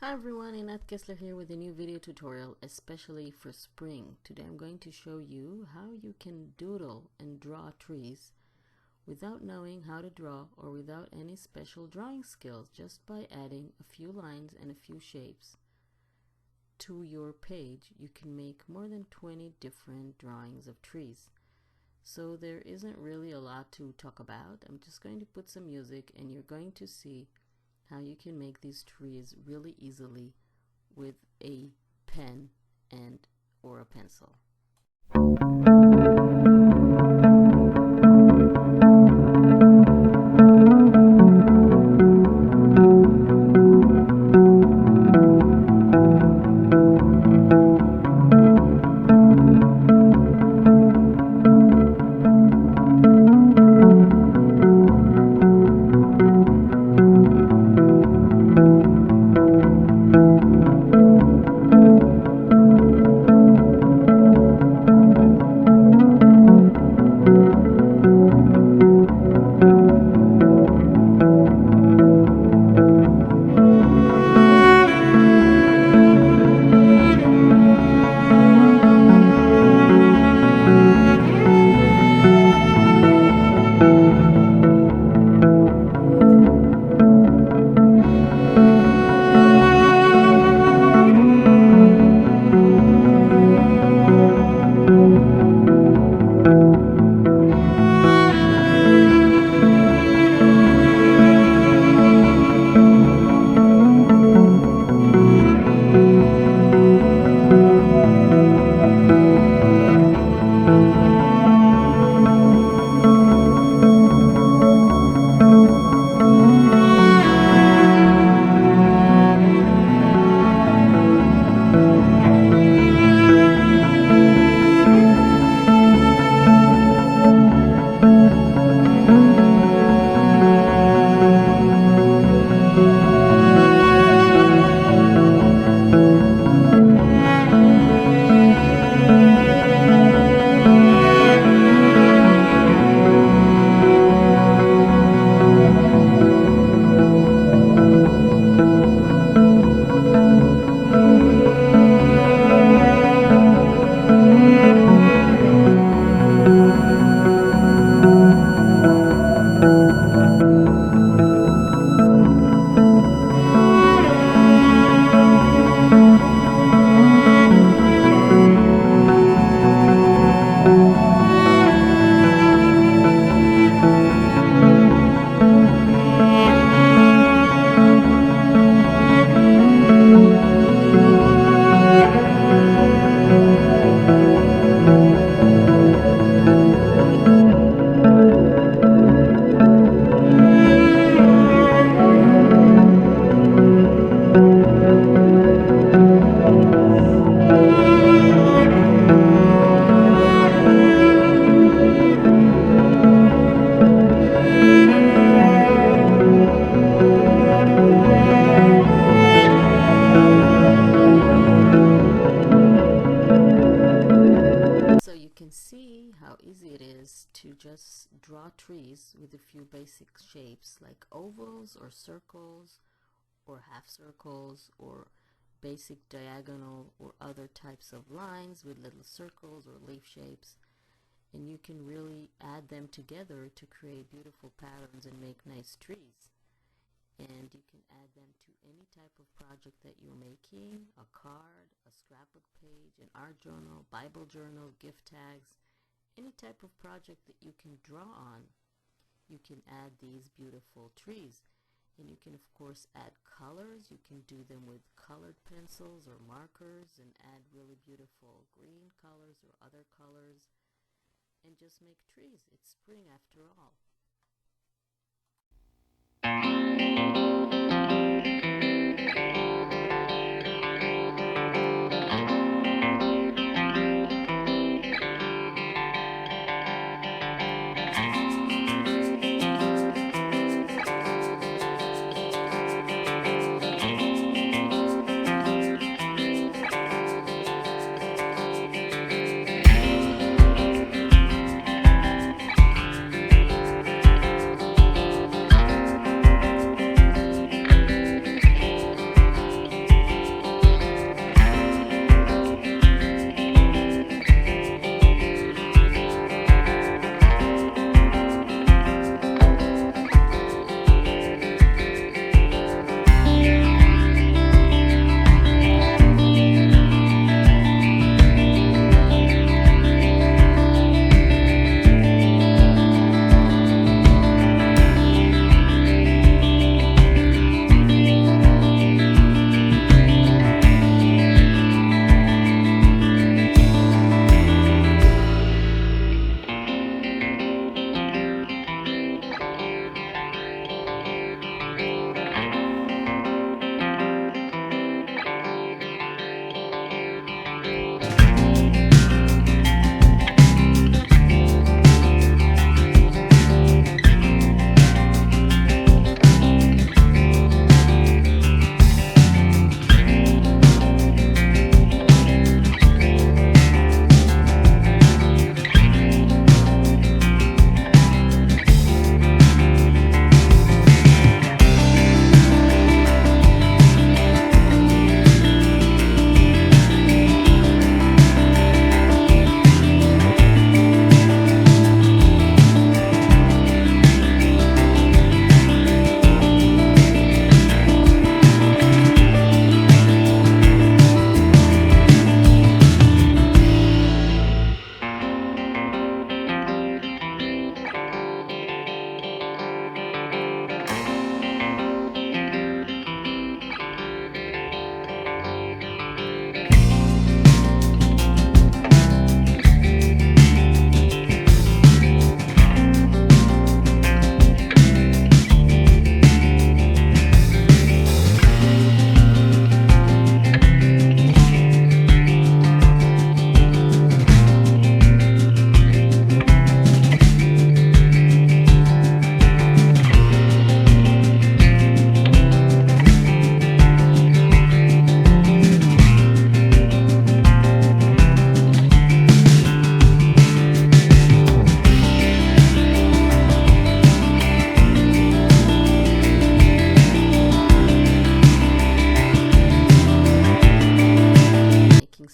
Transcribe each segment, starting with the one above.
Hi everyone, Inat Kessler here with a new video tutorial especially for spring. Today I'm going to show you how you can doodle and draw trees without knowing how to draw or without any special drawing skills, just by adding a few lines and a few shapes to your page. You can make more than 20 different drawings of trees. So there isn't really a lot to talk about. I'm just going to put some music and you're going to see how you can make these trees really easily with a pen and or a pencil. So you can see how easy it is to just draw trees with a few basic shapes like ovals or circles or half circles or basic diagonal or other types of lines with little circles or leaf shapes, and you can really add them together to create beautiful patterns and make nice trees. And you can add them to any type of project that you're making: a card, a scrapbook page, an art journal, Bible journal, gift tags, any type of project that you can draw on. You can add these beautiful trees. And you can of course add colors. You can do them with colored pencils or markers and add really beautiful green colors or other colors and just make trees. It's spring after all.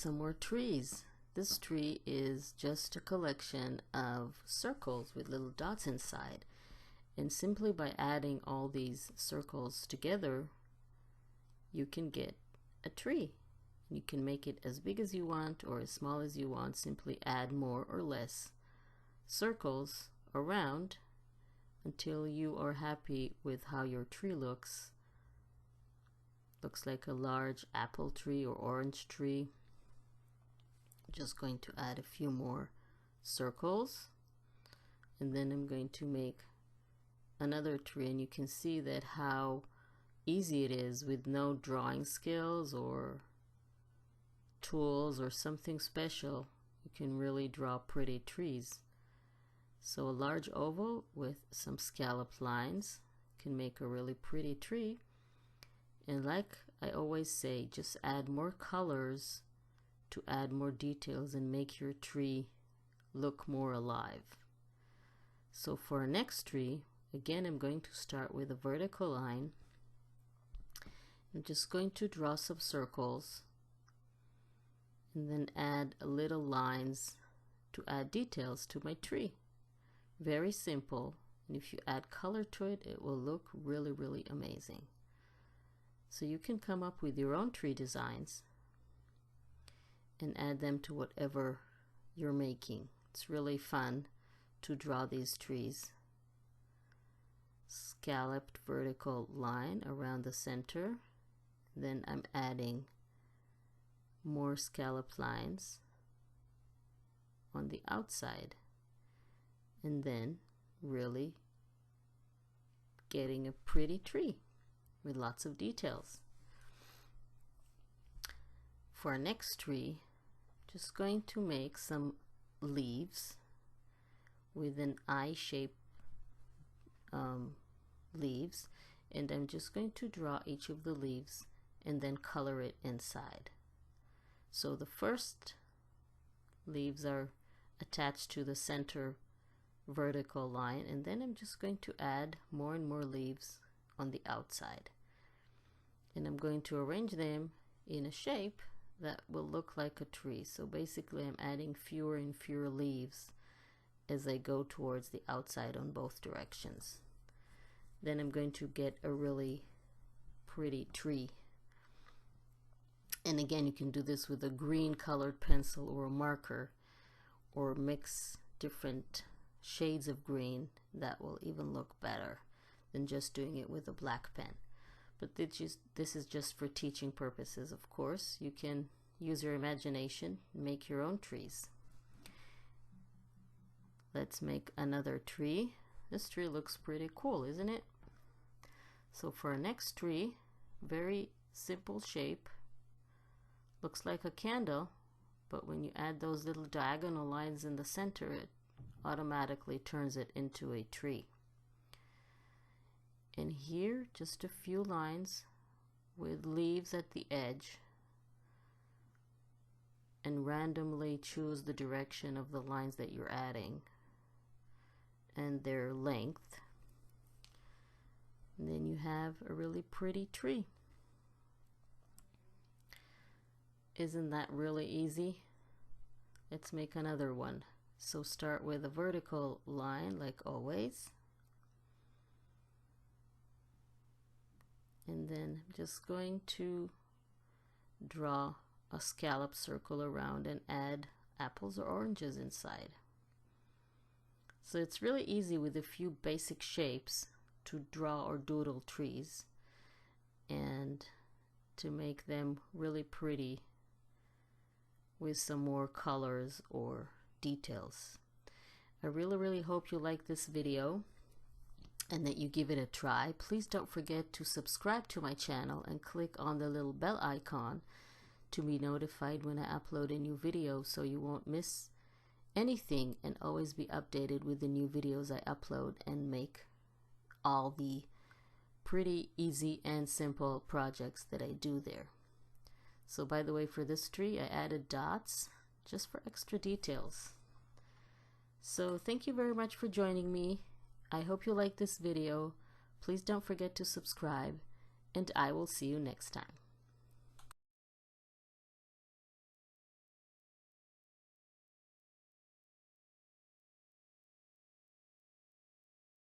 some more trees. This tree is just a collection of circles with little dots inside. And simply by adding all these circles together, you can get a tree. You can make it as big as you want or as small as you want. Simply add more or less circles around until you are happy with how your tree looks. Looks like a large apple tree or orange tree. Just going to add a few more circles, and then I'm going to make another tree, and you can see that how easy it is with no drawing skills or tools or something special. You can really draw pretty trees. So a large oval with some scalloped lines can make a really pretty tree. And like I always say, just add more colors to add more details and make your tree look more alive. So for our next tree, again, I'm going to start with a vertical line. I'm just going to draw some circles and then add little lines to add details to my tree. Very simple, and if you add color to it, it will look really, really amazing. So you can come up with your own tree designs and add them to whatever you're making. It's really fun to draw these trees. Scalloped vertical line around the center. Then I'm adding more scalloped lines on the outside, and then really getting a pretty tree with lots of details. For our next tree, just going to make some leaves with an eye-shaped leaves, and I'm just going to draw each of the leaves and then color it inside. So the first leaves are attached to the center vertical line, and then I'm just going to add more and more leaves on the outside, and I'm going to arrange them in a shape that will look like a tree. So basically I'm adding fewer and fewer leaves as I go towards the outside on both directions. Then I'm going to get a really pretty tree. And again, you can do this with a green colored pencil or a marker, or mix different shades of green. That will even look better than just doing it with a black pen. But this is just for teaching purposes, of course. You can use your imagination, make your own trees. Let's make another tree. This tree looks pretty cool, isn't it? So for our next tree, very simple shape. Looks like a candle, but when you add those little diagonal lines in the center, it automatically turns it into a tree. And here, just a few lines with leaves at the edge, and randomly choose the direction of the lines that you're adding and their length. And then you have a really pretty tree. Isn't that really easy? Let's make another one. So start with a vertical line like always. And then I'm just going to draw a scallop circle around and add apples or oranges inside. So it's really easy with a few basic shapes to draw or doodle trees and to make them really pretty with some more colors or details. I really hope you like this video and that you give it a try. Please don't forget to subscribe to my channel and click on the little bell icon to be notified when I upload a new video, so you won't miss anything and always be updated with the new videos I upload and make all the pretty easy and simple projects that I do there. So by the way, for this tree I added dots just for extra details. So thank you very much for joining me. I hope you like this video. Please don't forget to subscribe, and I will see you next time.